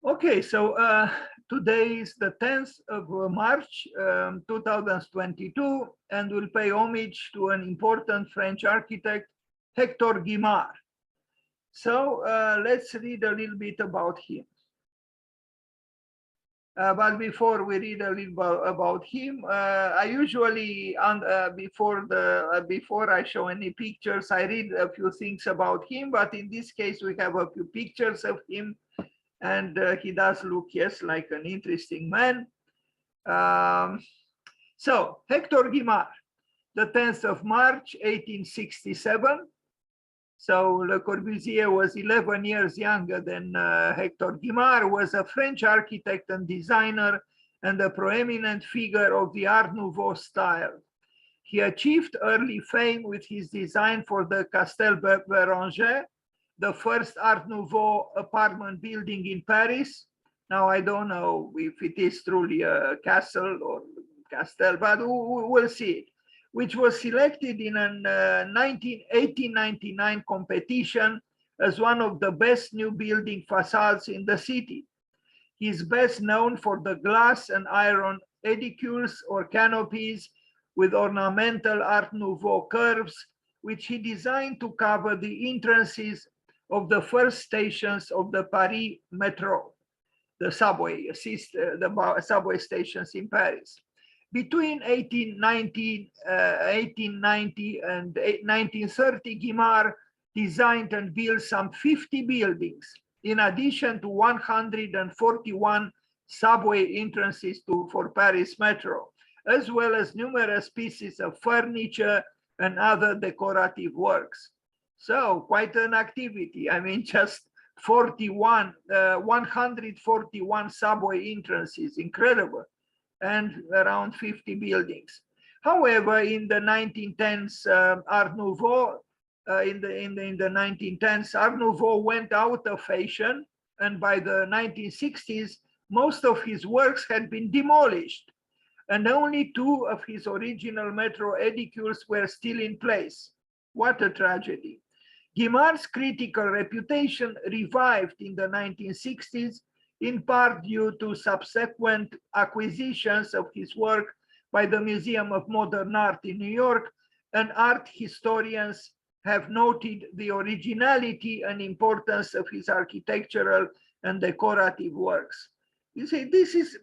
Okay, so today is the 10th of March 2022, and we'll pay homage to an important French architect, Hector Guimard. So let's read a little bit about him. But before we read a little about him, I usually, before I show any pictures, I read a few things about him. But in this case, we have a few pictures of him. And he does look, yes, like an interesting man. So Hector Guimard, the 10th of March, 1867. So Le Corbusier was 11 years younger than Hector Guimard, was a French architect and designer and a prominent figure of the Art Nouveau style. He achieved early fame with his design for the Castel Beranger, the first Art Nouveau apartment building in Paris. Now, I don't know if it is truly a castle or castel, but we'll see it, which was selected in a 1899 competition as one of the best new building facades in the city. He is best known for the glass and iron edicules or canopies with ornamental Art Nouveau curves, which he designed to cover the entrances of the first stations of the Paris Metro, the subway stations in Paris. Between 1890 and 1930, Guimard designed and built some 50 buildings, in addition to 141 subway entrances for Paris Metro, as well as numerous pieces of furniture and other decorative works. So quite an activity. I mean, just 141 subway entrances, incredible, and around 50 buildings. However, in the 1910s, Art Nouveau, in the 1910s, Art Nouveau went out of fashion, and by the 1960s, most of his works had been demolished, and only 2 of his original metro edicules were still in place. What a tragedy. Guimard's critical reputation revived in the 1960s, in part due to subsequent acquisitions of his work by the Museum of Modern Art in New York, and art historians have noted the originality and importance of his architectural and decorative works. You see, this is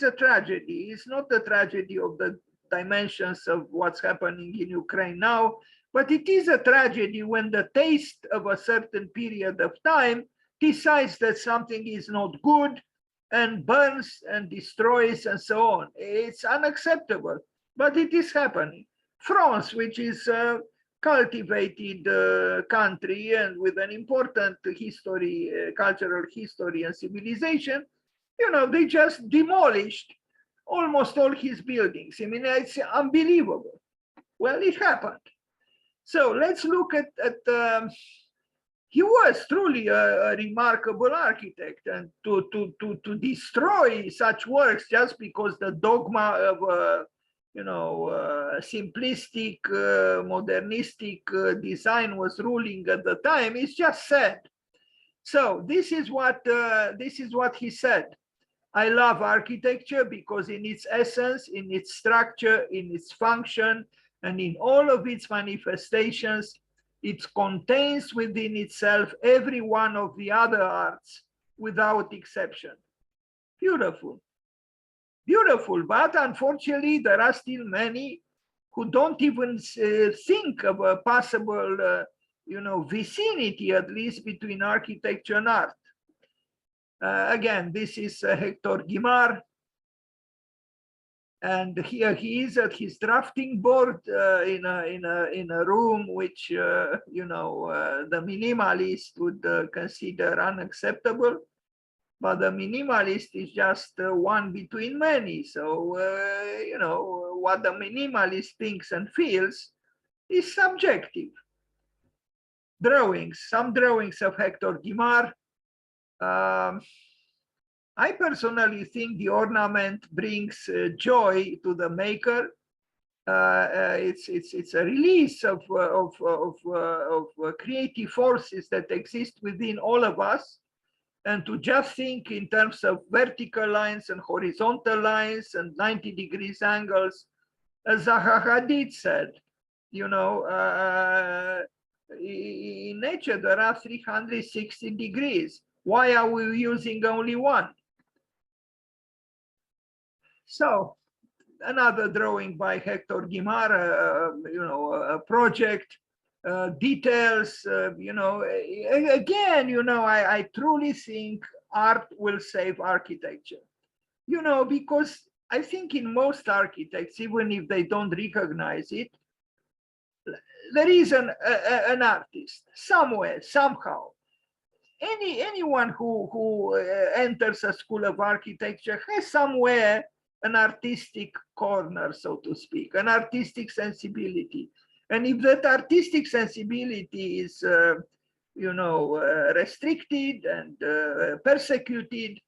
a tragedy. It's not a tragedy of the dimensions of what's happening in Ukraine now, but it is a tragedy when the taste of a certain period of time decides that something is not good and burns and destroys and so on. It's unacceptable, but it is happening. France, which is a cultivated country and with an important history, cultural history and civilization, you know, they just demolished almost all his buildings. I mean, it's unbelievable. Well, it happened. So let's look at he was truly a remarkable architect, and to destroy such works just because the dogma of simplistic modernistic design was ruling at the time is just sad. So this is what he said. I love architecture because in its essence, in its structure, in its function, and in all of its manifestations, it contains within itself every one of the other arts without exception. Beautiful, beautiful. But unfortunately, there are still many who don't even think of a possible, vicinity, at least, between architecture and art. Again, this is Hector Guimard. And here he is at his drafting board in a room which the minimalist would consider unacceptable, but the minimalist is just one between many. So what the minimalist thinks and feels is subjective. Drawings, some drawings of Hector Guimard. I personally think the ornament brings joy to the maker. It's a release of creative forces that exist within all of us, and to just think in terms of vertical lines and horizontal lines and 90 degrees angles. As Zaha Hadid said, you know, in nature there are 360 degrees. Why are we using only one? So another drawing by Hector Guimard, you know, a project, details, you know, again, you know, I truly think art will save architecture, you know, because I think in most architects, even if they don't recognize it, there is an artist somewhere, somehow. Anyone who enters a school of architecture has somewhere an artistic corner, so to speak, an artistic sensibility. And if that artistic sensibility is, you know, restricted and persecuted,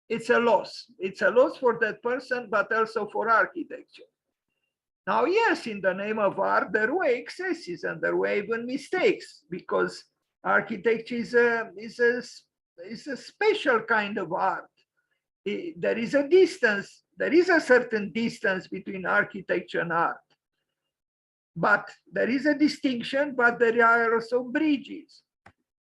it's a loss. It's a loss for that person, but also for architecture. Now, yes, in the name of art, there were excesses and there were even mistakes, because architecture is a special kind of art. There is a distance, there is a certain distance between architecture and art. But there is a distinction, but there are also bridges.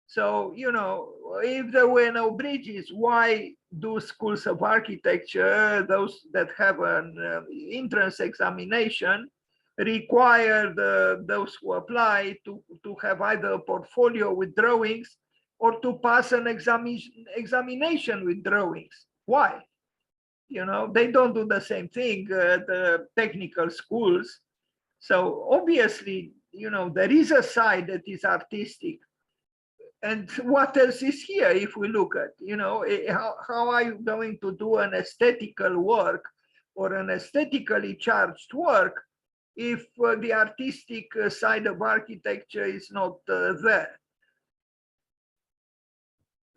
So, you know, if there were no bridges, why do schools of architecture, those that have an entrance examination, require those who apply to have either a portfolio with drawings or to pass an examination with drawings? Why? You know, they don't do the same thing at the technical schools. So obviously, you know, there is a side that is artistic. And what else is here if we look at, you know, how are you going to do an aesthetical work or an aesthetically charged work if the artistic side of architecture is not there?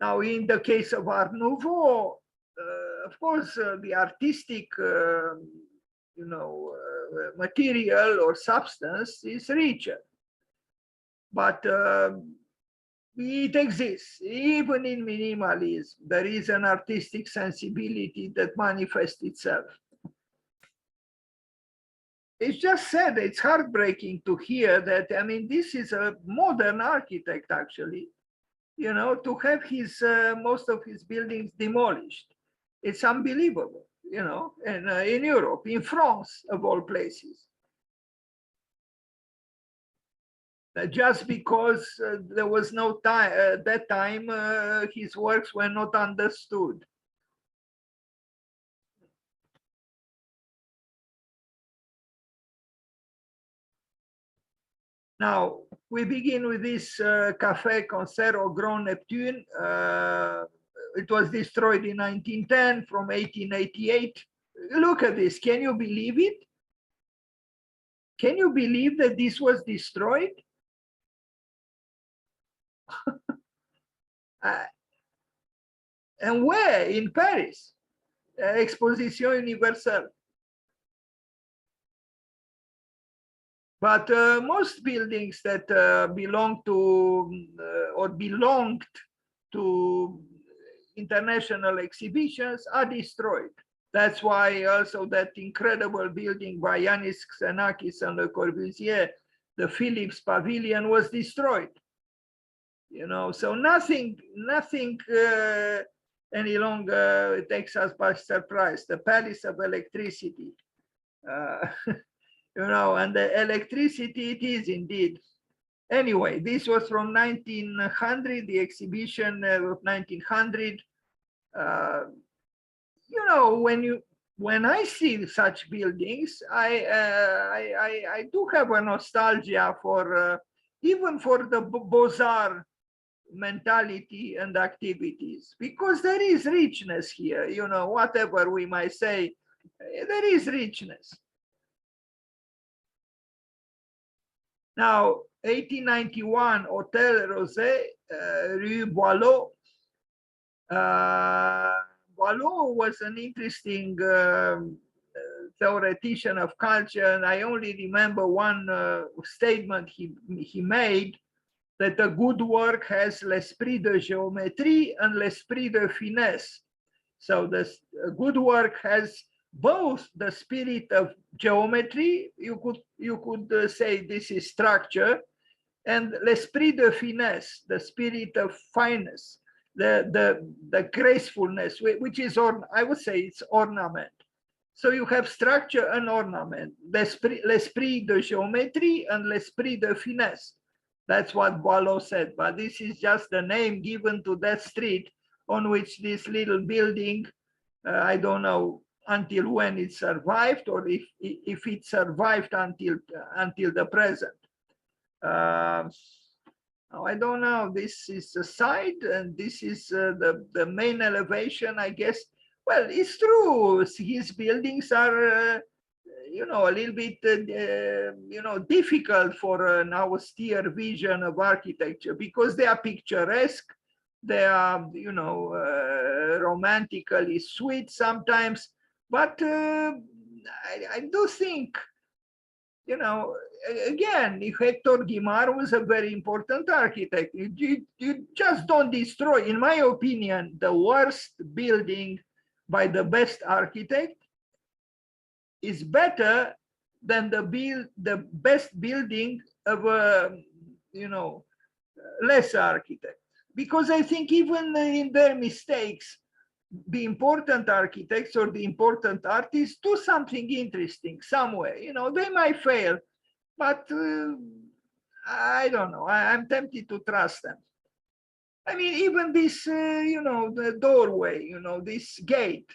Now, in the case of Art Nouveau, of course, the artistic, you know, material or substance is richer. But it exists. Even in minimalism, there is an artistic sensibility that manifests itself. It's just sad, it's heartbreaking to hear that, I mean, this is a modern architect, actually, you know, to have his, most of his buildings demolished. It's unbelievable, you know, and in Europe, in France, of all places. Just because there was no time, at that time, his works were not understood. Now, we begin with this Café Concert au Grand Neptune. It was destroyed in 1910 from 1888. Look at this, can you believe it? Can you believe that this was destroyed? And where? In Paris, Exposition Universelle. But most buildings that belong to or belonged to international exhibitions are destroyed. That's why also that incredible building by Yanis Xenakis and Le Corbusier, the Philips Pavilion, was destroyed. You know, so nothing any longer takes us by surprise. The Palace of Electricity, you know, and the electricity it is indeed. Anyway, this was from 1900, the exhibition of 1900. You know, when I see such buildings, I do have a nostalgia for even for the Beaux-Arts mentality and activities, because there is richness here, you know, whatever we might say, there is richness. Now, 1891, Hotel Rosé, Rue Boileau. Boileau was an interesting theoretician of culture, and I only remember one statement he made. that a good work has l'esprit de géométrie and l'esprit de finesse. So this good work has both the spirit of geometry, you could say this is structure, and l'esprit de finesse, the spirit of fineness, the gracefulness, which is, I would say it's ornament. So you have structure and ornament, l'esprit de géométrie and l'esprit de finesse. That's what Boileau said, but this is just the name given to that street on which this little building, I don't know until when it survived, or if it survived until the present. I don't know, this is the side, and this is the main elevation, I guess. Well, it's true, his buildings are, you know, a little bit, you know, difficult for an austere vision of architecture because they are picturesque, they are, you know, romantically sweet sometimes, but I do think, you know, again, if Hector Guimard was a very important architect, you just don't destroy, in my opinion, the worst building by the best architect is better than the best building of a, you know, less architect. Because I think even in their mistakes, the important architects or the important artists do something interesting somewhere. You know, they might fail, but I don't know. I'm tempted to trust them. I mean, even this, you know, the doorway, you know, this gate,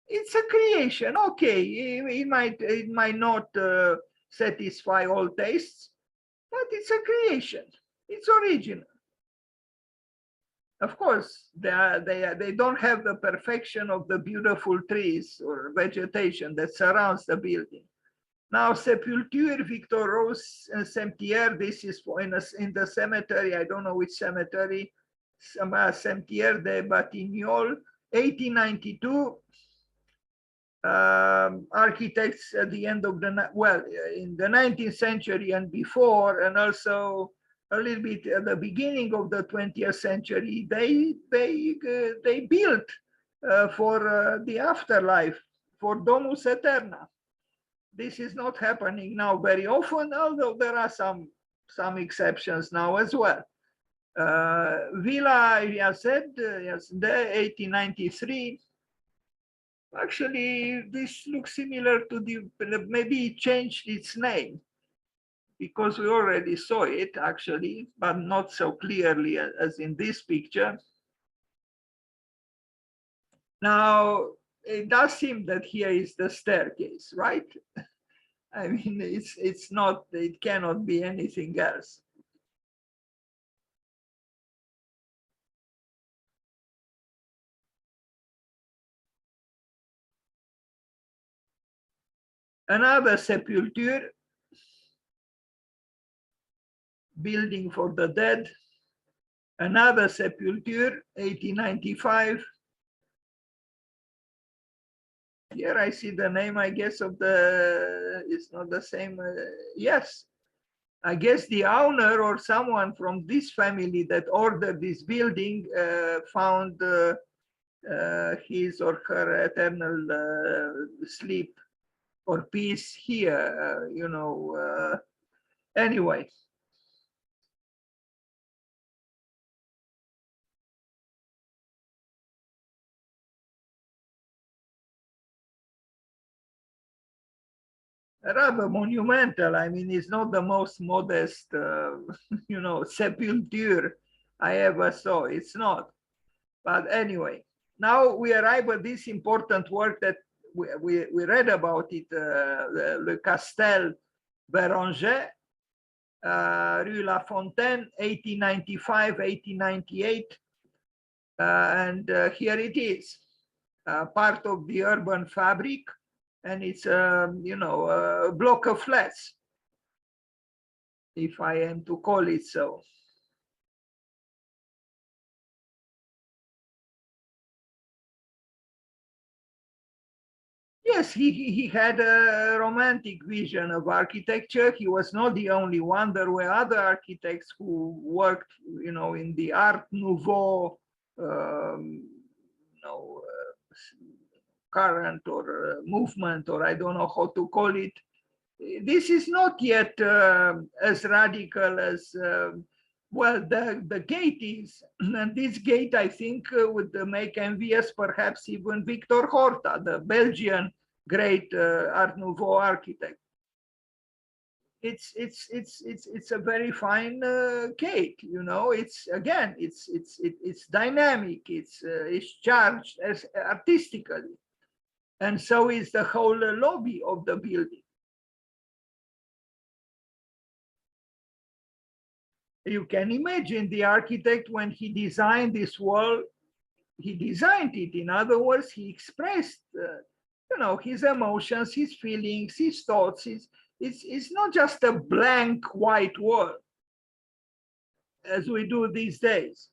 it's a creation. Okay, it might not satisfy all tastes, but it's a creation. It's original. Of course, they don't have the perfection of the beautiful trees or vegetation that surrounds the building. Now, Sépulture, Victor Rose, and Cimetière, this is in the cemetery, I don't know which cemetery, Cimetière de Batignolles, 1892. Architects at the end of in the 19th century and before, and also a little bit at the beginning of the 20th century, they built for the afterlife, for Domus Eterna. This is not happening now very often, although there are some exceptions now as well. Villa, I said, yes, the 1893. Actually, this looks similar to maybe it changed its name, because we already saw it actually, but not so clearly as in this picture. Now, it does seem that here is the staircase, right? I mean, it's not, it cannot be anything else. Another sepulture, building for the dead. Another sepulture, 1895. Here I see the name, I guess, of it's not the same. Yes, I guess the owner or someone from this family that ordered this building found his or her eternal sleep or peace here, you know. Anyway. Rather monumental. I mean, it's not the most modest, you know, sepulture I ever saw. It's not. But anyway, now we arrive at this important work that we read about it, le Castel Beranger, Rue La Fontaine, 1895, 1898. And here it is, part of the urban fabric. And it's, you know, a block of flats, if I am to call it so. Yes, he had a romantic vision of architecture. He was not the only one. There were other architects who worked, in the Art Nouveau, current or movement, or I don't know how to call it. This is not yet as radical as, well, the gate is. And this gate, I think, would make envious perhaps even Victor Horta, the Belgian great Art Nouveau architect. It's a very fine gate, It's, again, it's dynamic. It's charged as artistically, and so is the whole lobby of the building. You can imagine the architect, when he designed this wall, he designed it. In other words, he expressed, his emotions, his feelings, his thoughts. It's not just a blank white wall as we do these days.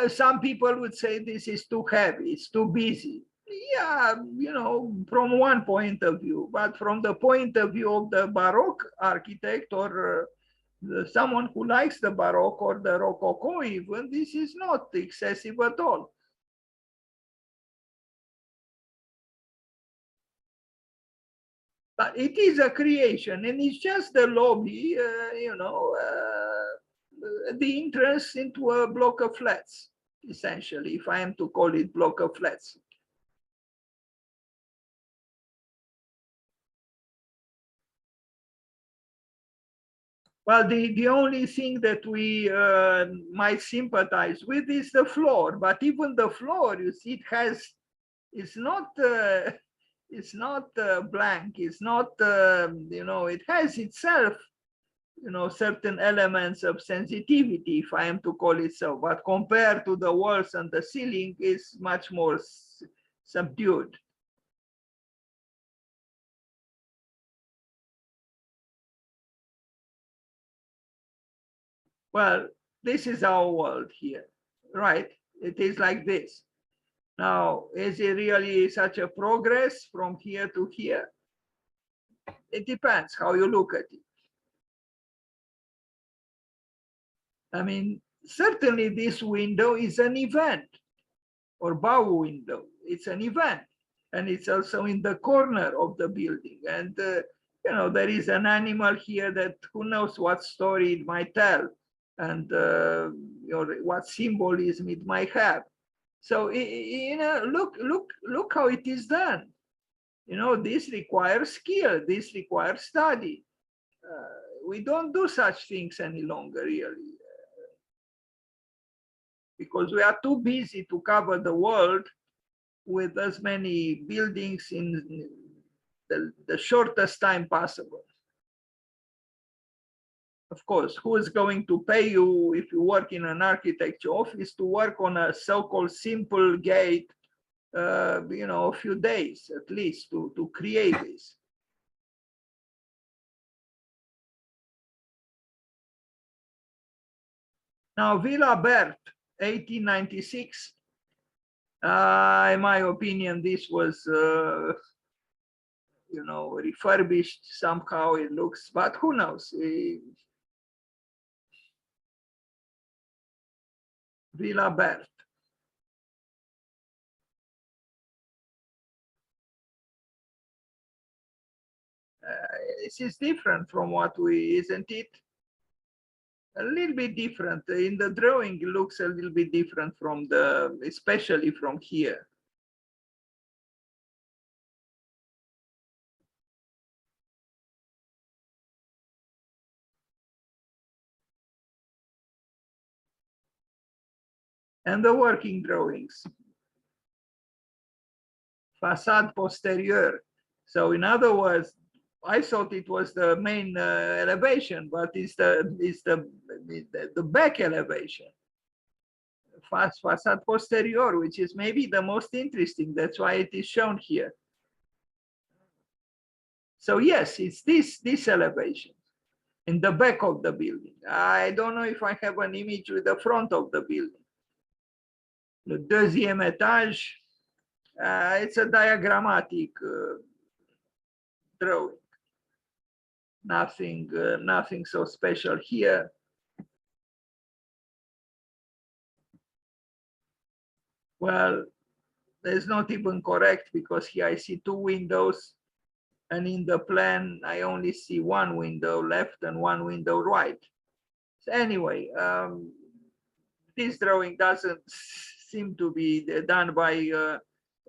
Some people would say this is too heavy, it's too busy. Yeah, from one point of view, but from the point of view of the Baroque architect, or someone who likes the Baroque or the Rococo even, this is not excessive at all. But it is a creation, and it's just the lobby, the entrance into a block of flats, essentially, if I am to call it block of flats. Well, the only thing that we might sympathize with is the floor, but even the floor, you see, it's not blank. It's not, it has itself, certain elements of sensitivity, if I am to call it so, but compared to the walls and the ceiling, is much more subdued. Well, this is our world here, right? It is like this. Now, is it really such a progress from here to here? It depends how you look at it. I mean, certainly this window is an event, or bow window. It's an event. And it's also in the corner of the building. And, there is an animal here that who knows what story it might tell, and what symbolism it might have. So, look how it is done. This requires skill. This requires study. We don't do such things any longer, really, because we are too busy to cover the world with as many buildings in the shortest time possible. Of course, who is going to pay you, if you work in an architecture office, to work on a so-called simple gate, a few days at least to create this? Now, Villa Berthe, 1896. In my opinion, this was, refurbished somehow. It looks, but who knows? Villa Berthe. This is different from what isn't it? A little bit different. In the drawing, it looks a little bit different from especially from here. And the working drawings. Facade posterior. So in other words, I thought it was the main elevation, but it's the back elevation. Facade posterior, which is maybe the most interesting. That's why it is shown here. So yes, it's this elevation in the back of the building. I don't know if I have an image with the front of the building. Le deuxième étage. It's a diagrammatic drawing. Nothing so special here. Well, it's not even correct because here I see two windows, and in the plan I only see one window left and one window right. So anyway, this drawing doesn't seem to be done by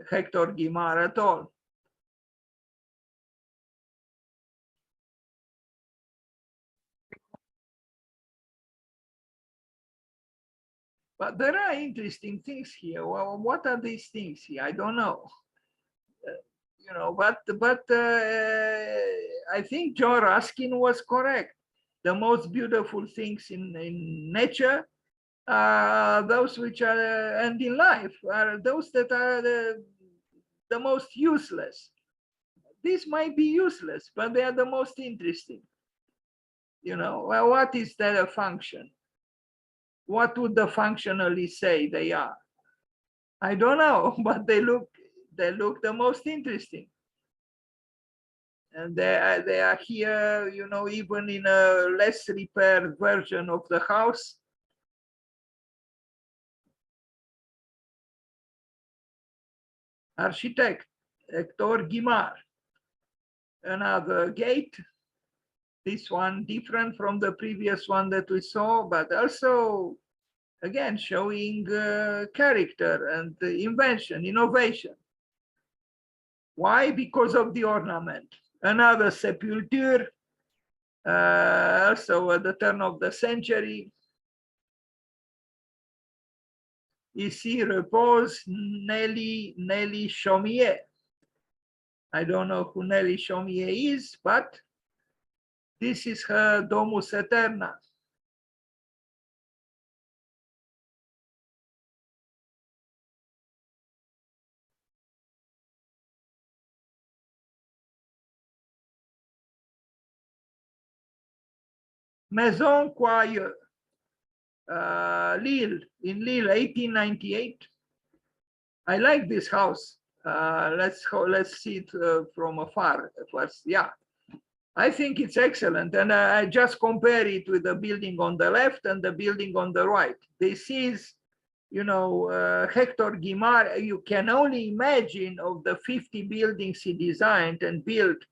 Hector Guimard at all. But there are interesting things here. Well, what are these things here? I don't know. You know, but I think John Ruskin was correct. The most beautiful things in nature are those which are, and in life, are those that are the most useless. These might be useless, but they are the most interesting. You know, well, what is their function? What would the functionalists say they are? I don't know, but they look the most interesting. And they are here, you know, even in a less repaired version of the house. Architect Hector Guimard. Another gate. This one different from the previous one that we saw, but also again showing character and invention, innovation. Why? Because of the ornament. Another sepulture, also at the turn of the century. Ici repose Nelly Chaumier. I don't know who Nelly Chaumier is, but this is her Domus Eterna. Maison Coyeux, Lille, in Lille, 1898. I like this house. Let's see it from afar first. Yeah, I think it's excellent, and I just compare it with the building on the left and the building on the right. This is, you know, Hector Guimard. You can only imagine of the 50 buildings he designed and built.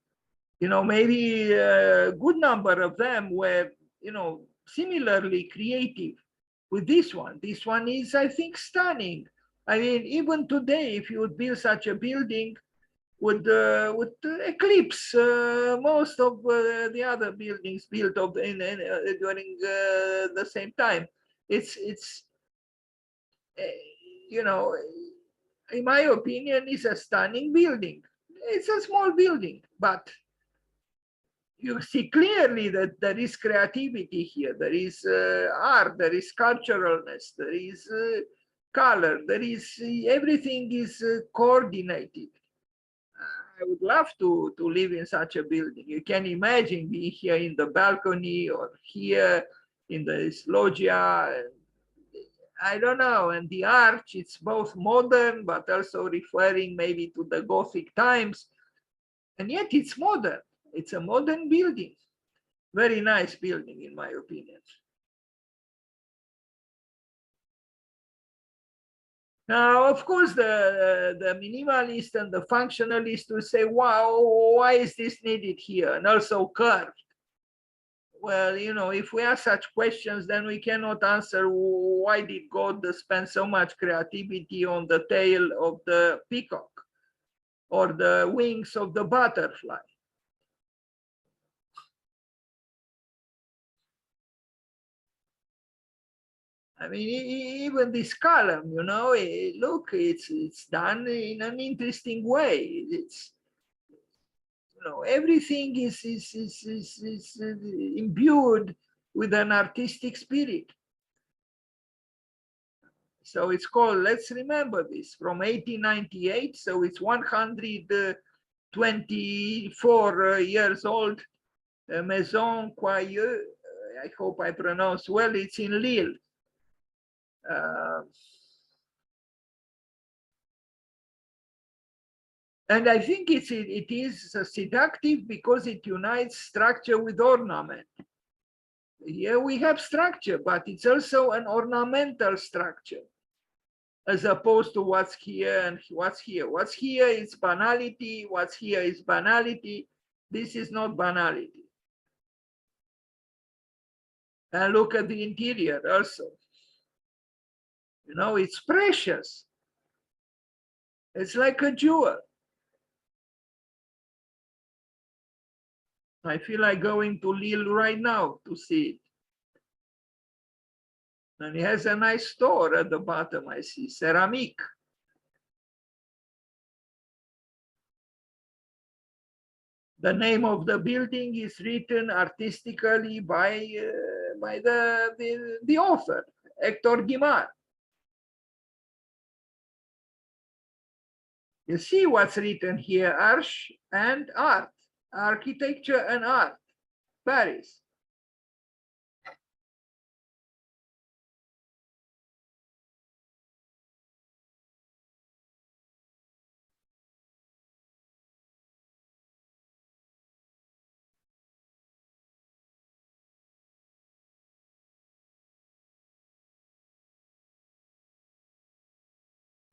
You know, maybe a good number of them were, you know, similarly creative with this one. This one is, I think, stunning. I mean, even today, if you would build such a building, would eclipse most of the other buildings built during the same time. It's you know, in my opinion, it's a stunning building. It's a small building, but you see clearly that there is creativity here. There is art, there is culturalness, there is color, there is everything is coordinated. I would love to live in such a building. You can imagine being here in the balcony or here in this loggia. I don't know. And the arch, it's both modern, but also referring maybe to the Gothic times. And yet it's modern. It's a modern building. Very nice building, in my opinion. Now, of course, the minimalist and the functionalist will say, wow, why is this needed here? And also curved. Well, you know, if we ask such questions, then we cannot answer why did God spend so much creativity on the tail of the peacock or the wings of the butterfly. I mean, even this column, you know, look, it's done in an interesting way. It's, you know, everything is imbued with an artistic spirit. So it's called, let's remember this, from 1898, so it's 124 years old, Maison Coyeux, I hope I pronounce well, it's in Lille. And I think it is seductive because it unites structure with ornament. Here we have structure, but it's also an ornamental structure, as opposed to what's here and what's here. What's here is banality, what's here is banality. This is not banality. And look at the interior also. You know, it's precious. It's like a jewel. I feel like going to Lille right now to see it. And it has a nice store at the bottom, I see, ceramic. The name of the building is written artistically by the author, Hector Guimard. You see what's written here, Arch and Art, Architecture and Art, Paris.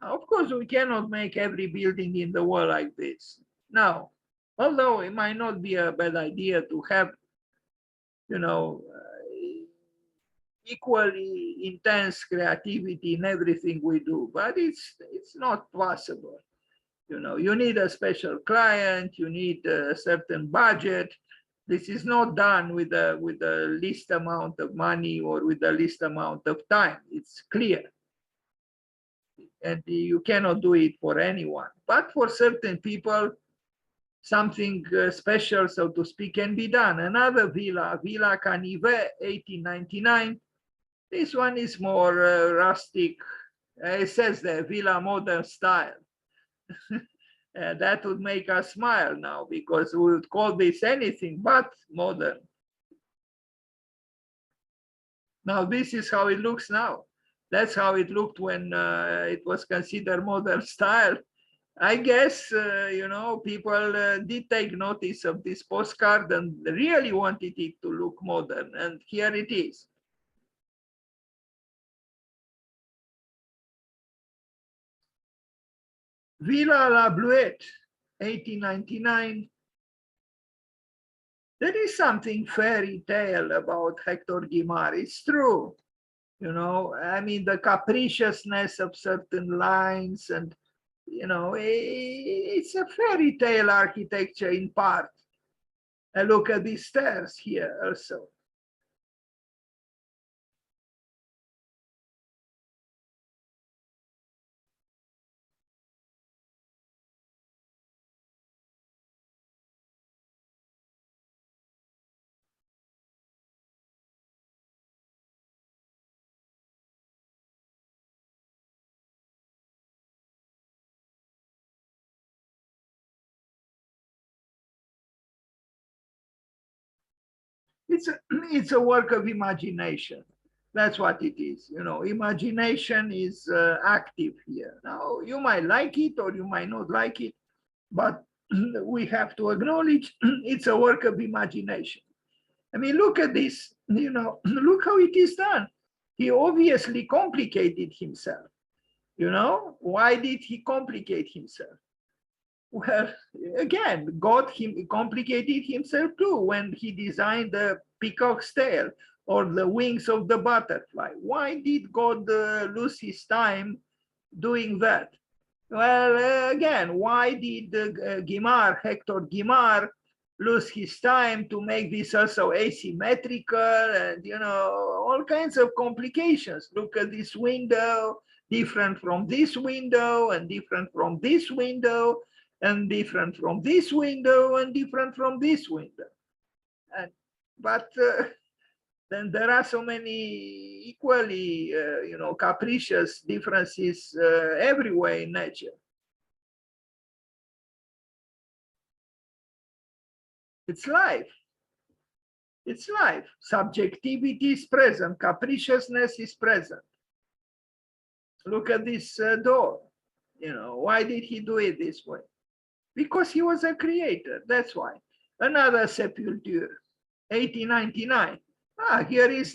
Of course, we cannot make every building in the world like this. No, although it might not be a bad idea to have, you know, equally intense creativity in everything we do, but it's not possible. You know, you need a special client, you need a certain budget. This is not done with the least amount of money or with the least amount of time. It's clear. And you cannot do it for anyone. But for certain people, something special, so to speak, can be done. Another villa, Villa Canivet, 1899. This one is more rustic. It says there, Villa Modern Style. That would make us smile now, because we would call this anything but modern. Now, this is how it looks now. That's how it looked when it was considered modern style. I guess, you know, people did take notice of this postcard and really wanted it to look modern. And here it is. Villa La Bluette, 1899. There is something fairy tale about Hector Guimard. It's true. You know, I mean, the capriciousness of certain lines, and, you know, it's a fairy tale architecture in part. And look at these stairs here also. It's a work of imagination. That's what it is. You know, imagination is active here. Now, you might like it or you might not like it, but we have to acknowledge it's a work of imagination. I mean, look at this, you know, look how it is done. He obviously complicated himself. You know, why did he complicate himself? Well, again, God complicated himself too when he designed the peacock's tail or the wings of the butterfly. Why did God lose his time doing that? Well, again, why did Guimard, Hector Guimard, lose his time to make this also asymmetrical and, you know, all kinds of complications? Look at this window, different from this window and different from this window and different from this window and different from this window. But then there are so many equally, you know, capricious differences everywhere in nature. It's life. It's life. Subjectivity is present. Capriciousness is present. Look at this door. You know, why did he do it this way? because he was a creator. That's why. Another sepulture, 1899. Ah, here is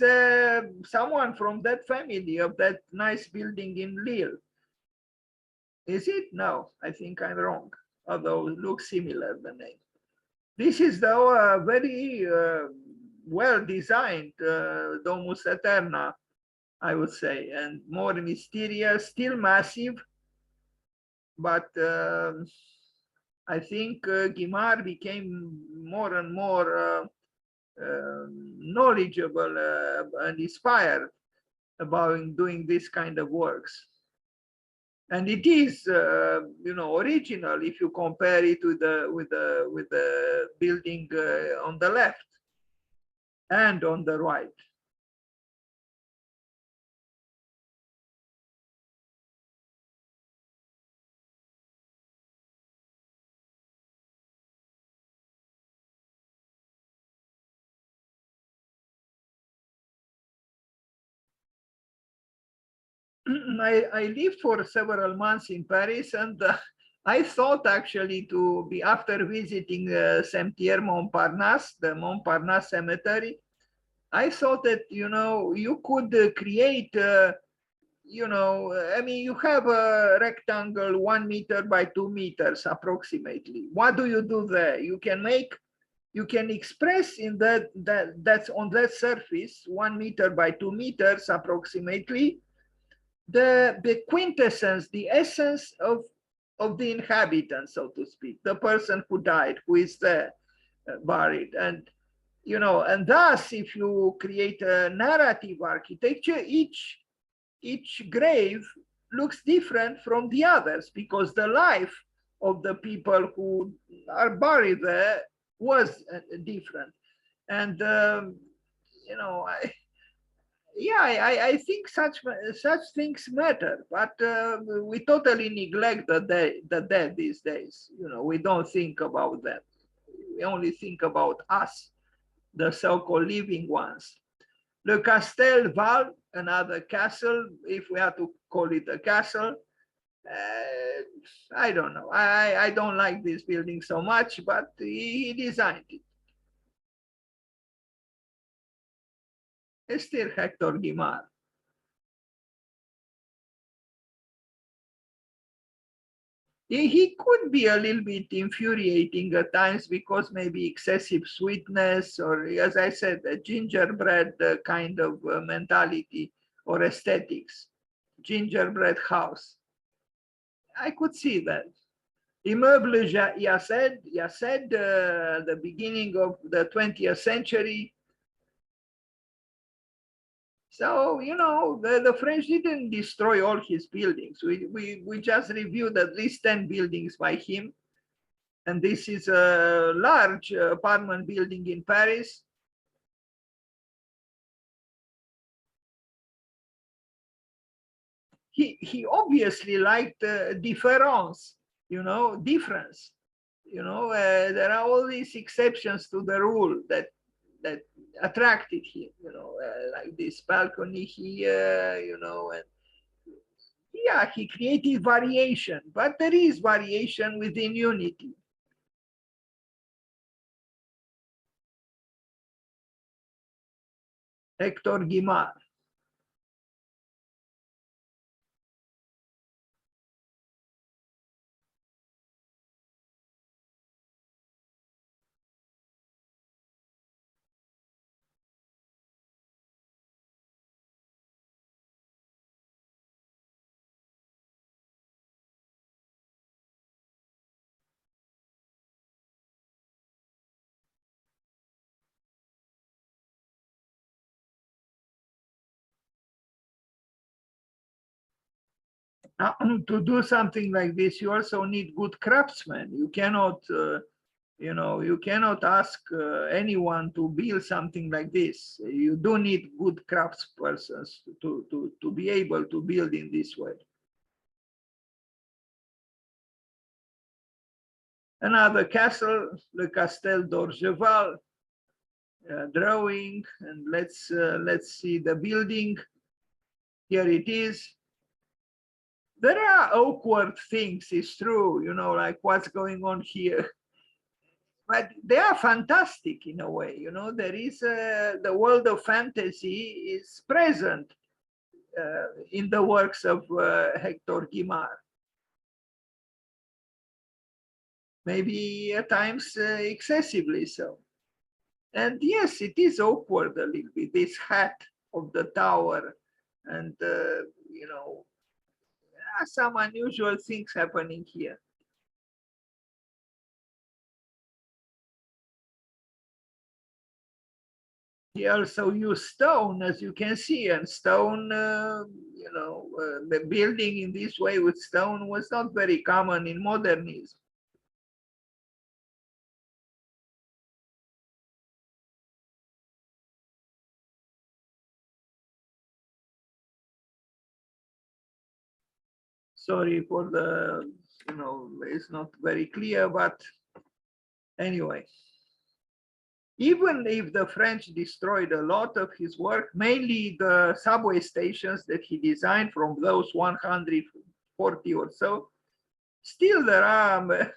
someone from that family of that nice building in Lille. Is it? No, I think I'm wrong, although it looks similar, the name. This is the very well designed Domus Eterna, I would say, and more mysterious, still massive, but I think Guimard became more and more knowledgeable and inspired about doing this kind of works. And it is, you know, original if you compare it with the building on the left and on the right. I lived for several months in Paris, and I thought actually to be, after visiting Cimetière Montparnasse, the Montparnasse Cemetery, I thought that, you know, you could create, you know, I mean, you have a rectangle 1 meter by 2 meters approximately. What do you do there? You can make, you can express in that's on that surface 1 meter by 2 meters approximately the quintessence, the essence of the inhabitant, so to speak, the person who died, who is there buried. And you know, and thus if you create a narrative architecture, each grave looks different from the others, because the life of the people who are buried there was different. And you know, yeah, I think such things matter, but we totally neglect the dead these days. You know, we don't think about them. We only think about us, the so-called living ones. Le Castel Val, another castle, if we have to call it a castle. I don't know. I don't like this building so much, but he designed it. It's still Hector Guimard. He could be a little bit infuriating at times because maybe excessive sweetness, or as I said, a gingerbread kind of mentality or aesthetics. Gingerbread house. I could see that. Immeuble Yaced, the beginning of the 20th century. So, you know, the French didn't destroy all his buildings. We just reviewed at least 10 buildings by him. And this is a large apartment building in Paris. He obviously liked difference, you know, difference. You know, there are all these exceptions to the rule that attracted him, you know, like this balcony here, you know, and yeah, he created variation, but there is variation within unity. Hector Guimard. Now, to do something like this, you also need good craftsmen. You cannot, you know, you cannot ask anyone to build something like this. You do need good craftspersons to be able to build in this way. Another castle, the Castel d'Orgeval, drawing, and let's see the building. Here it is. There are awkward things, it's true, you know, like what's going on here. But they are fantastic in a way, you know. There is the world of fantasy is present in the works of Hector Guimard. Maybe at times excessively so. And yes, it is awkward a little bit, this hat of the tower. And, you know, there are some unusual things happening here. He also used stone, as you can see, and stone, you know, the building in this way with stone was not very common in modernism. Sorry for the, you know, it's not very clear, but anyway. Even if the French destroyed a lot of his work, mainly the subway stations that he designed from those 140 or so, still there are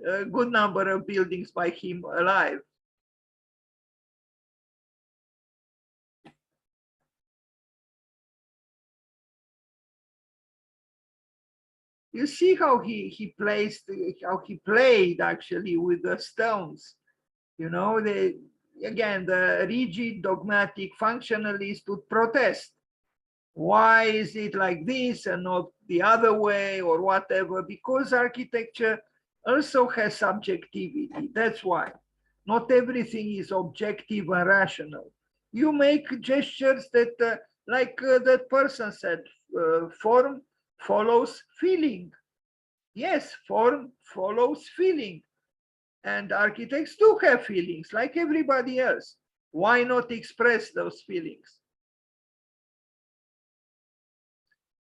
a good number of buildings by him alive. You see how he placed, how he played actually with the stones. You know, again, the rigid dogmatic functionalist would protest. Why is it like this and not the other way or whatever? Because architecture also has subjectivity. That's why. Not everything is objective and rational. You make gestures that, like that person said, form follows feeling. Yes, form follows feeling. And architects do have feelings like everybody else. Why not express those feelings?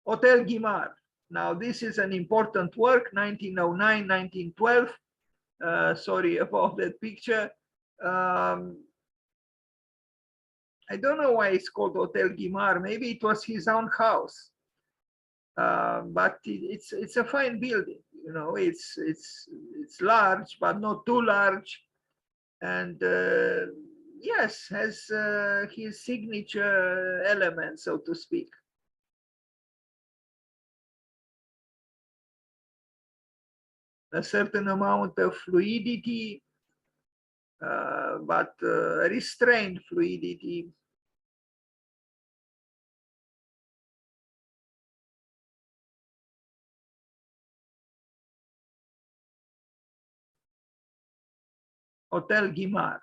Hotel Guimard. Now, this is an important work, 1909, 1912. Sorry about that picture. I don't know why it's called Hotel Guimard. Maybe it was his own house. But it's a fine building. You know, it's large, but not too large. And yes, has his signature element, so to speak. A certain amount of fluidity, but restrained fluidity. Hotel Guimard.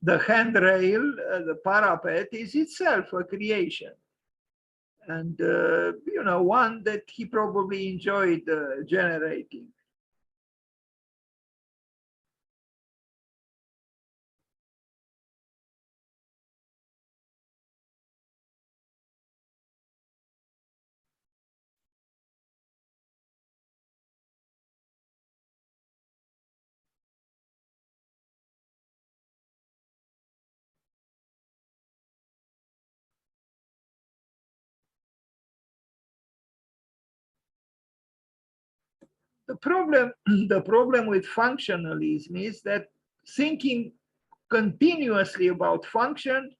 The handrail, the parapet, is itself a creation. And, you know, one that he probably enjoyed generating. The problem, the problem with functionalism is that thinking continuously about function,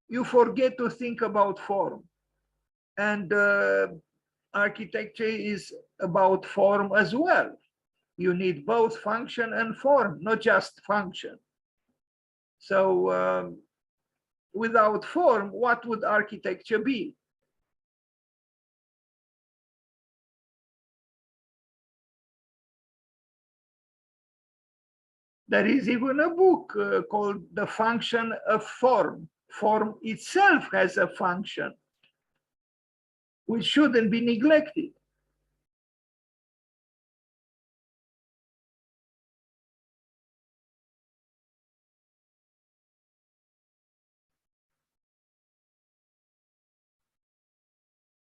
you forget to think about form. And architecture is about form as well. You need both function and form, not just function. So without form, what would architecture be? There is even a book called The Function of Form. Form itself has a function, which shouldn't be neglected.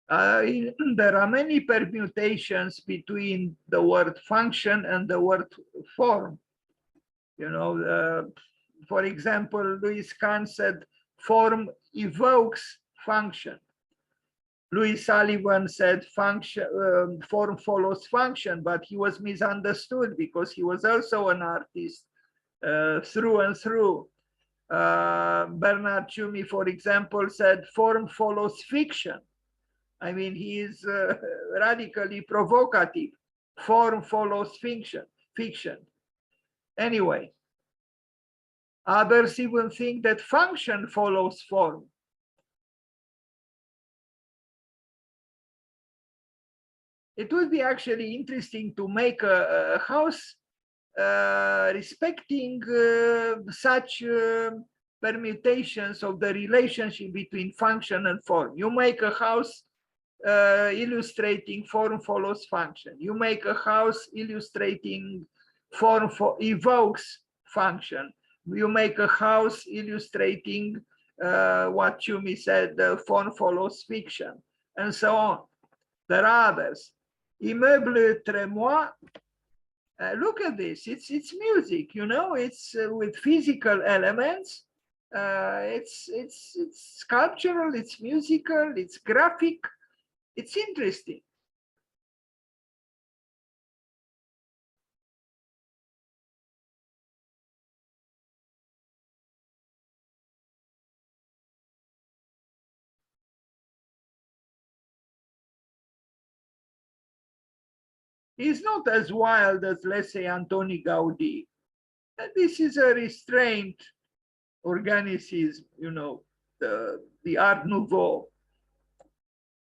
There are many permutations between the word function and the word form. You know, for example, Louis Kahn said, form evokes function. Louis Sullivan said form follows function, but he was misunderstood because he was also an artist through and through. Bernard Tschumi, for example, said form follows fiction. I mean, he is radically provocative. Form follows fiction. Anyway, others even think that function follows form. It would be actually interesting to make a house respecting such permutations of the relationship between function and form. You make a house illustrating form follows function. You make a house illustrating form evokes function. You make a house illustrating what Tschumi said, form follows fiction, and so on. There are others. Immeuble Trémois, look at this, it's music, you know, it's with physical elements, it's sculptural, it's musical, it's graphic, it's interesting. It's not as wild as, let's say, Antoni Gaudí. This is a restrained organicism, you know, the Art Nouveau.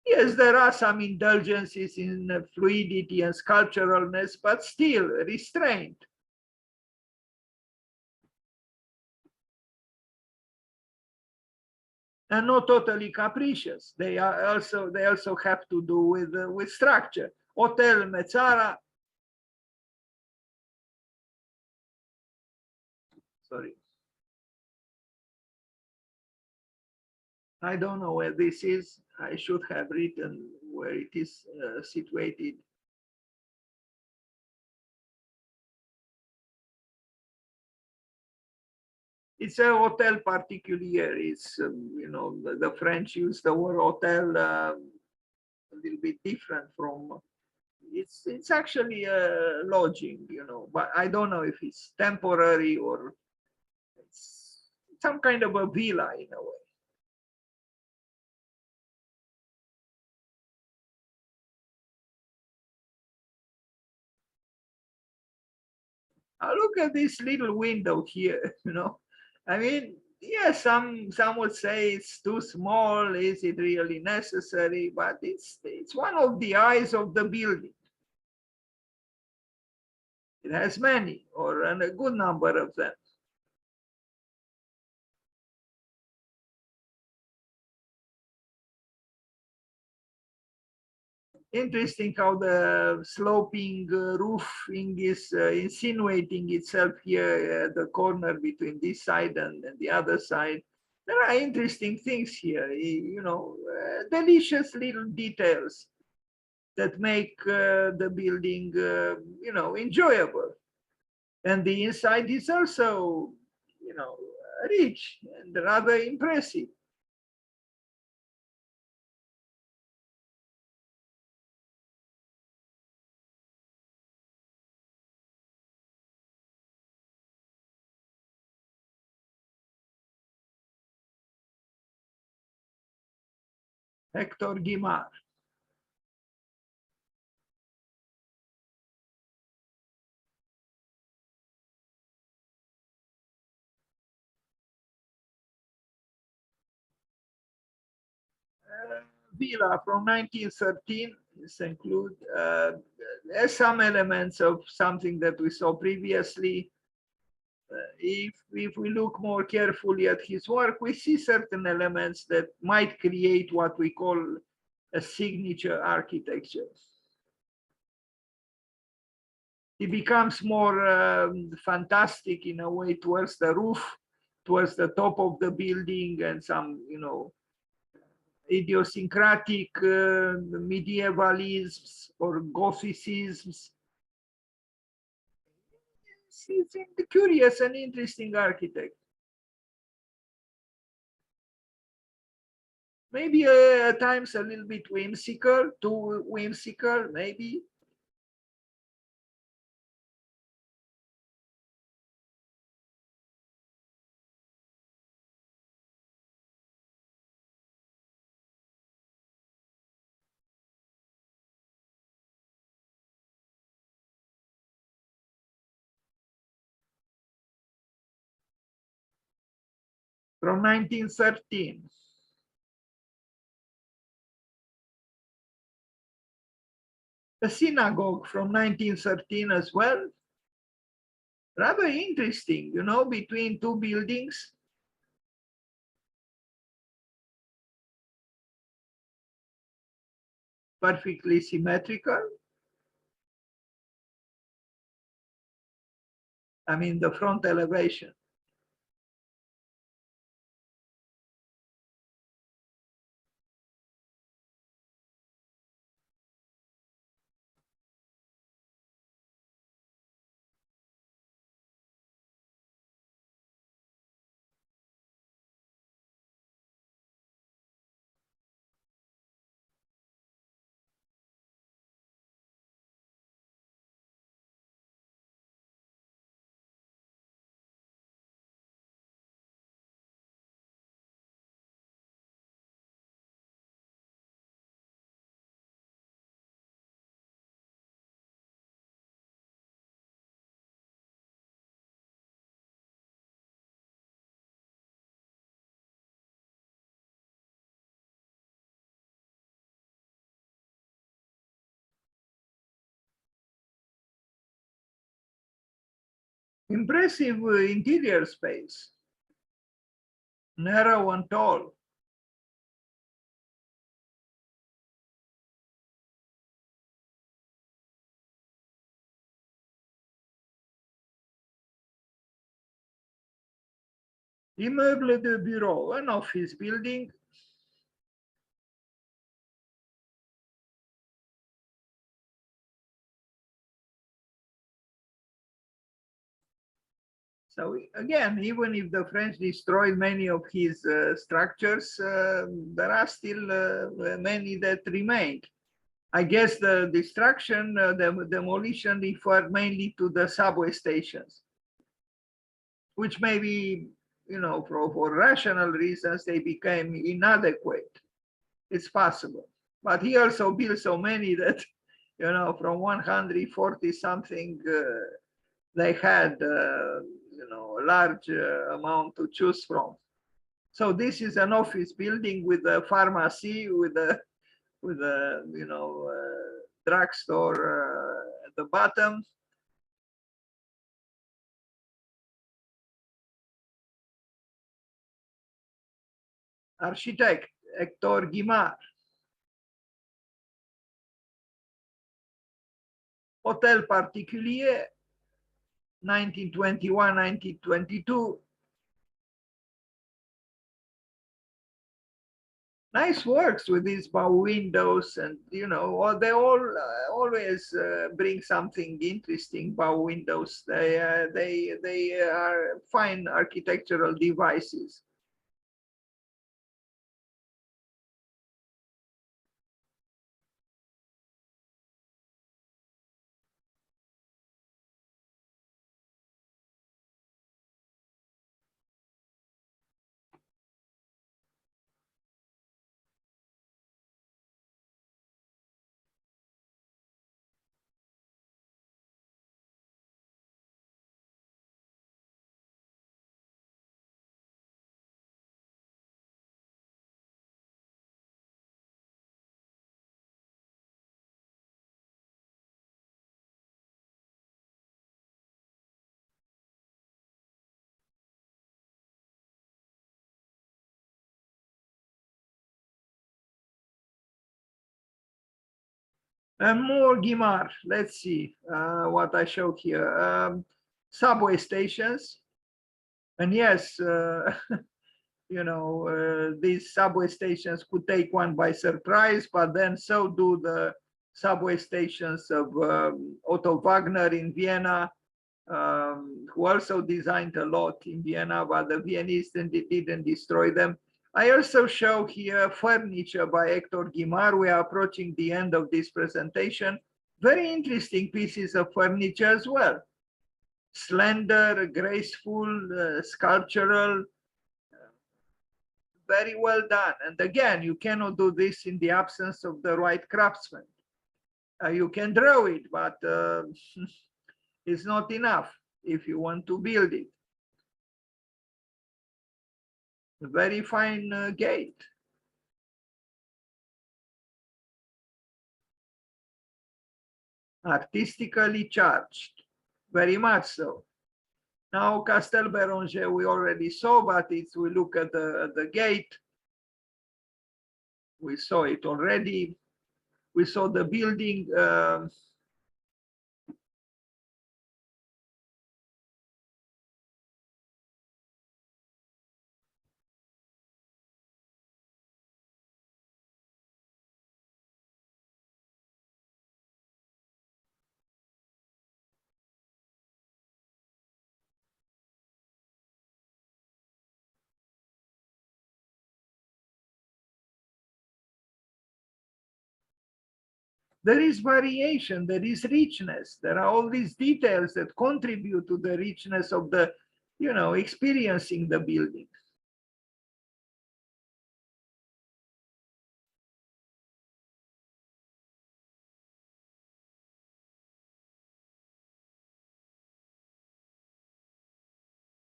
Yes, there are some indulgences in fluidity and sculpturalness, but still restrained. And not totally capricious. They also have to do with structure. Hotel Mezzara. Sorry. I don't know where this is. I should have written where it is situated. It's a hotel particulier. It's, you know, the French use the word hotel a little bit different from, it's actually a lodging, you know, but I don't know if it's temporary or it's some kind of a villa in a way. Look at this little window here, you know. I mean, yeah, some would say it's too small. Is it really necessary? But it's one of the eyes of the building. It has many, or a good number of them. Interesting how the sloping roofing is insinuating itself here at the corner between this side and the other side. There are interesting things here, you know, delicious little details that make the building, you know, enjoyable. And the inside is also, you know, rich and rather impressive. Hector Guimard. Villa from 1913 is include there's some elements of something that we saw previously. If we look more carefully at his work, we see certain elements that might create what we call a signature architecture. It becomes more fantastic in a way towards the roof, towards the top of the building, and some, you know, idiosyncratic medievalisms or Gothicisms. It's a curious and interesting architect. Maybe at times a little bit whimsical, too whimsical, maybe. From 1913. A synagogue from 1913 as well. Rather interesting, you know, between two buildings. Perfectly symmetrical. I mean, the front elevation. Impressive interior space, narrow and tall. Immeuble de bureau, an office building. So again, even if the French destroyed many of his structures, there are still many that remained. I guess the destruction, the demolition referred mainly to the subway stations, which maybe, you know, for rational reasons, they became inadequate. It's possible. But he also built so many that, you know, from 140 something, they had, you know, a large amount to choose from. So this is an office building with a pharmacy, with a, you know, drugstore at the bottom. Architect Hector Guimard. Hotel Particulier, 1921, 1922. Nice works with these bow windows, and you know, they all always bring something interesting. Bow windows, they are fine architectural devices. And more Guimard. Let's see what I showed here. Subway stations. And yes, you know, these subway stations could take one by surprise, but then so do the subway stations of Otto Wagner in Vienna, who also designed a lot in Vienna, but the Viennese didn't destroy them. I also show here furniture by Hector Guimard. We are approaching the end of this presentation. Very interesting pieces of furniture as well. Slender, graceful, sculptural, very well done. And again, you cannot do this in the absence of the right craftsman. You can draw it, but it's not enough if you want to build it. A very fine gate. Artistically charged, very much so. Now, Castel Beranger we already saw, but it's, we look at the gate. We saw it already. We saw the building. There is variation, there is richness. There are all these details that contribute to the richness of the, experiencing the building.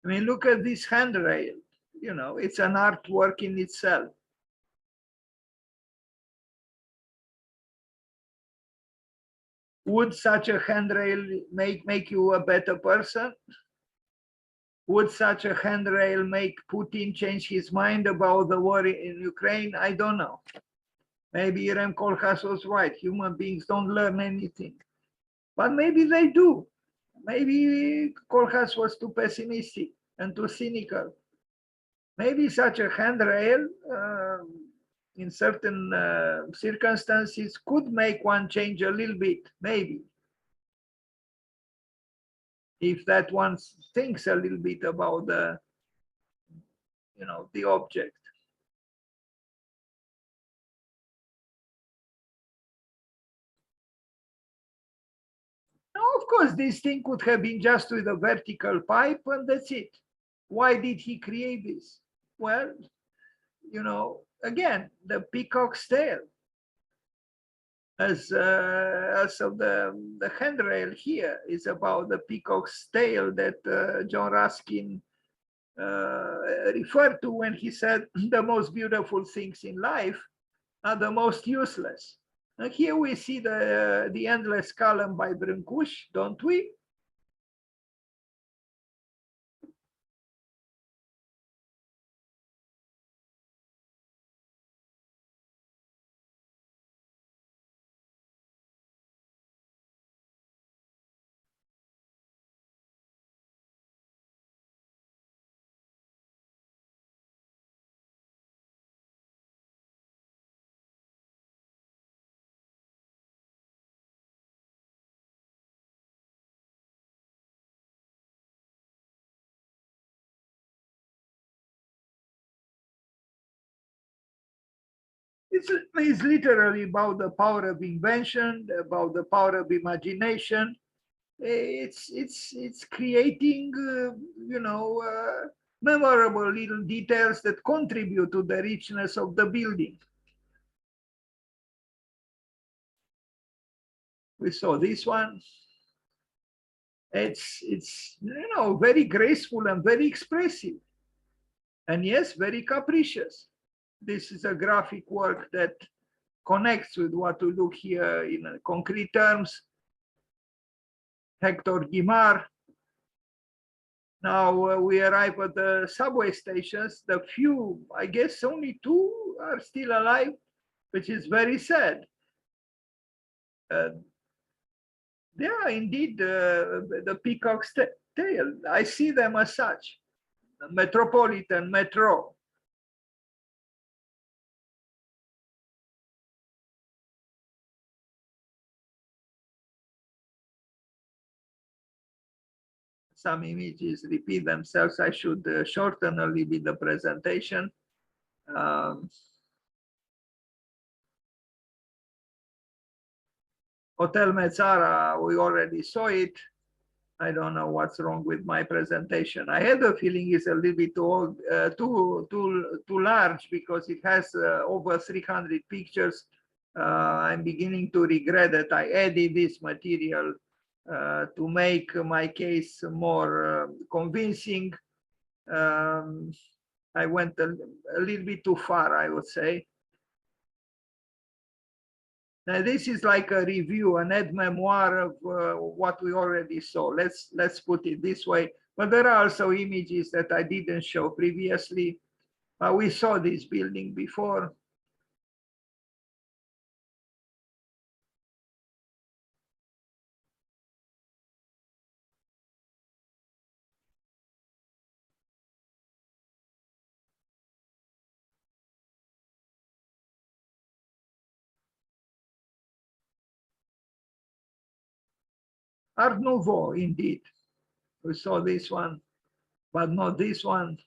I mean, look at this handrail, it's an artwork in itself. Would such a handrail make you a better person? Would such a handrail make Putin change his mind about the war in Ukraine? I don't know. Maybe Rem Koolhaas was right. Human beings don't learn anything. But maybe they do. Maybe Koolhaas was too pessimistic and too cynical. Maybe such a handrail in certain circumstances could make one change a little bit, maybe. If that one thinks a little bit about the, the object. Now, of course, this thing could have been just with a vertical pipe and that's it. Why did he create this? Well, again, the peacock's tail. As of the handrail here is about the peacock's tail that John Ruskin referred to when he said the most beautiful things in life are the most useless. And here we see the endless column by Brâncuș, don't we? It's literally about the power of invention, about the power of imagination. It's creating, memorable little details that contribute to the richness of the building. We saw this one. It's very graceful and very expressive, and yes, very capricious. This is a graphic work that connects with what we look here in concrete terms. Hector Guimard. Now we arrive at the subway stations. The few, I guess only two are still alive, which is very sad. They are indeed the peacock's tail. I see them as such. The Metropolitan Metro. Some images repeat themselves. I should shorten a little bit the presentation. Um, Hotel Mezzara, we already saw it. I don't know what's wrong with my presentation. I had a feeling it's a little bit too old, too large because it has over 300 pictures. I'm beginning to regret that I added this material to make my case more convincing. I went a little bit too far, I would say. Now, this is like a review, an aide-memoire of what we already saw. Let's put it this way. But there are also images that I didn't show previously. We saw this building before. Art Nouveau, indeed. We saw this one, but not this one.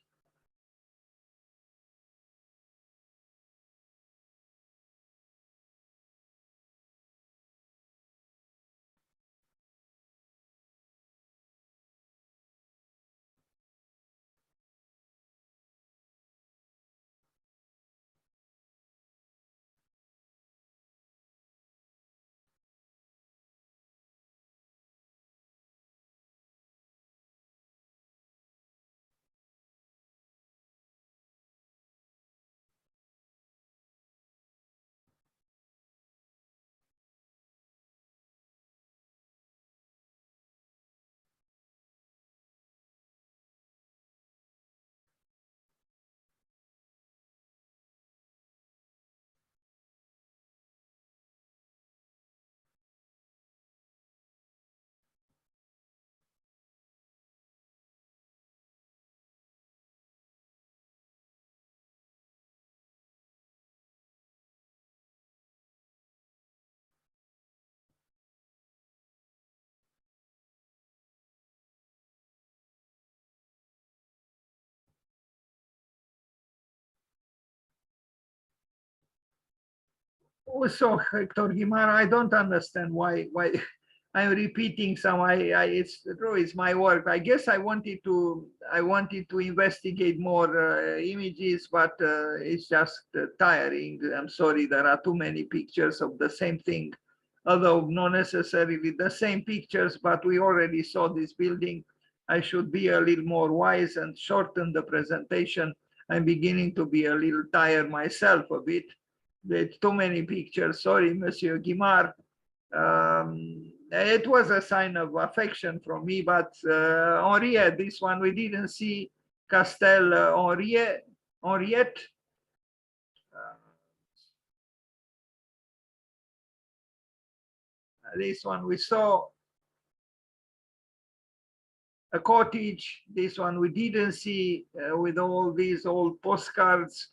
Also, Hector Guimard, I don't understand why I'm repeating some. It's true, it's my work. I guess I wanted to investigate more images, but it's just tiring. I'm sorry, there are too many pictures of the same thing, although not necessarily the same pictures. But we already saw this building. I should be a little more wise and shorten the presentation. I'm beginning to be a little tired myself a bit. There's too many pictures. Sorry, Monsieur Guimard. It was a sign of affection from me, but Henriette, this one we didn't see. Castel Henriette. This one we saw. A cottage. This one we didn't see with all these old postcards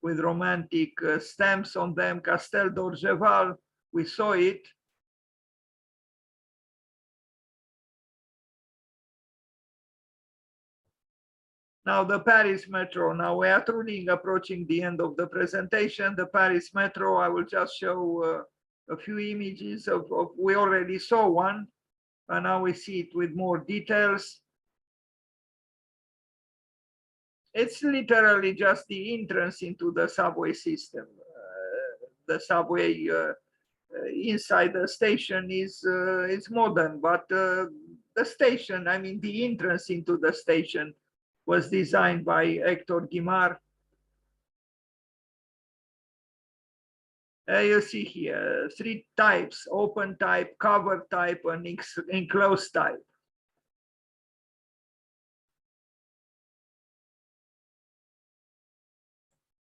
with romantic stamps on them. Castel d'Orgeval, we saw it. Now the Paris Metro. Now we are truly approaching the end of the presentation. The Paris Metro, I will just show a few images of we already saw one, and now we see it with more details. It's literally just the entrance into the subway system. The subway inside the station is modern, but the station, I mean, the entrance into the station was designed by Hector Guimard. You see here, three types: open type, cover type, and enclosed type.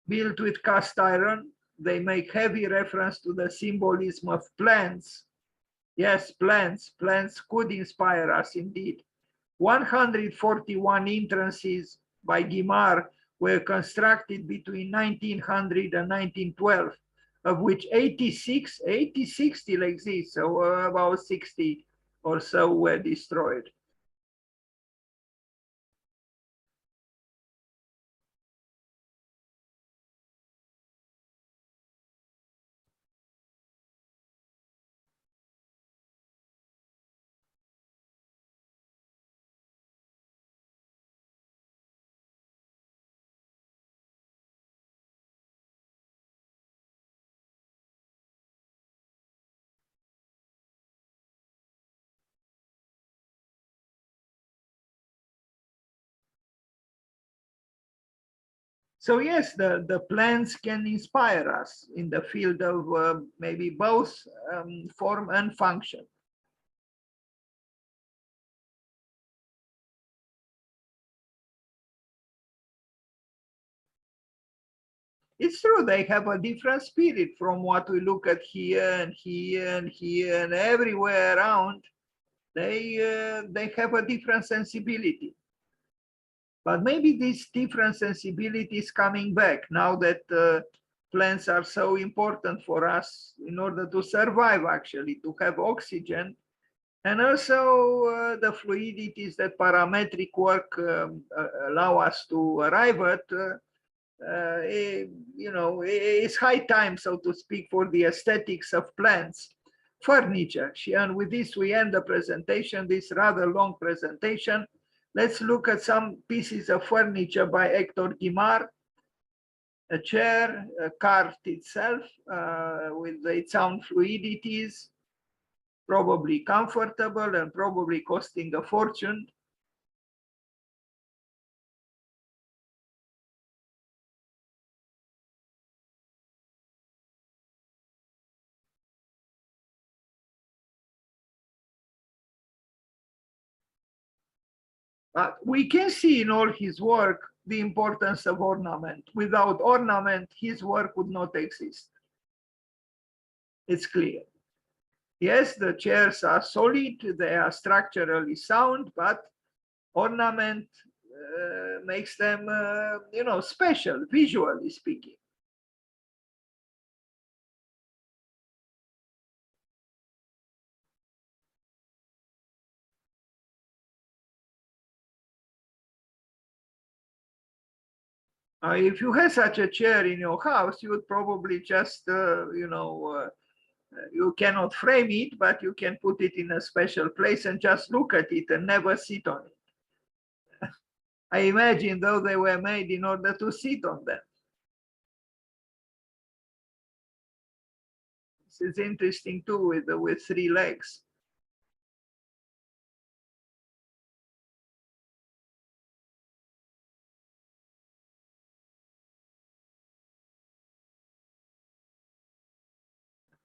Built with cast iron, they make heavy reference to the symbolism of plants. Yes, plants could inspire us indeed. 141 entrances by Guimard were constructed between 1900 and 1912, of which 86 still exist, so about 60 or so were destroyed. So yes, the plants can inspire us in the field of maybe both form and function. It's true, they have a different spirit from what we look at here and here and here and everywhere around. They have a different sensibility. But maybe this different sensibility is coming back now that plants are so important for us in order to survive, actually, to have oxygen. And also the fluidities that parametric work allow us to arrive at, you know, it's high time, so to speak, for the aesthetics of plants. Furniture. And with this, we end the presentation, this rather long presentation. Let's look at some pieces of furniture by Hector Guimard. A chair, a cart itself, with its own fluidities, probably comfortable and probably costing a fortune. But we can see in all his work the importance of ornament. Without ornament, his work would not exist. It's clear. Yes, the chairs are solid, they are structurally sound, but ornament makes them, you know, special, visually speaking. If you had such a chair in your house, you would probably just, you know, you cannot frame it, but you can put it in a special place and just look at it and never sit on it. I imagine though they were made in order to sit on them. This is interesting too, with 3 legs.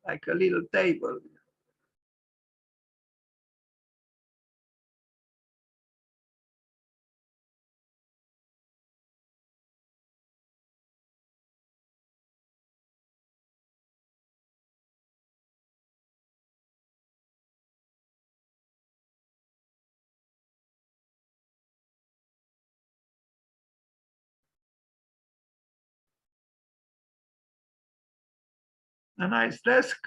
Like a little table. A nice desk.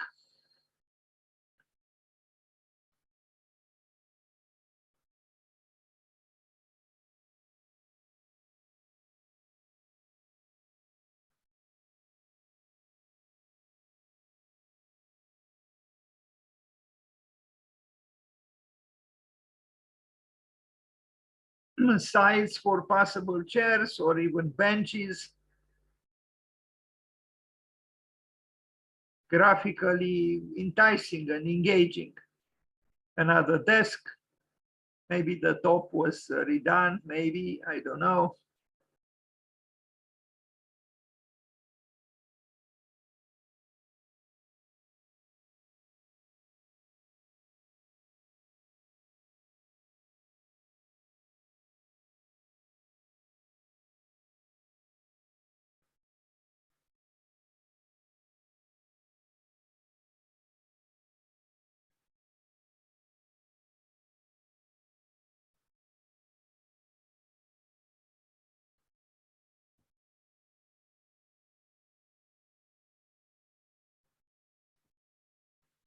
Size for possible chairs or even benches. Graphically enticing and engaging. Another desk. Maybe the top was redone, maybe, I don't know.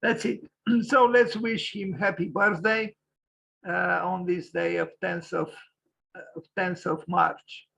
That's it. So let's wish him happy birthday on this day of 10th of March.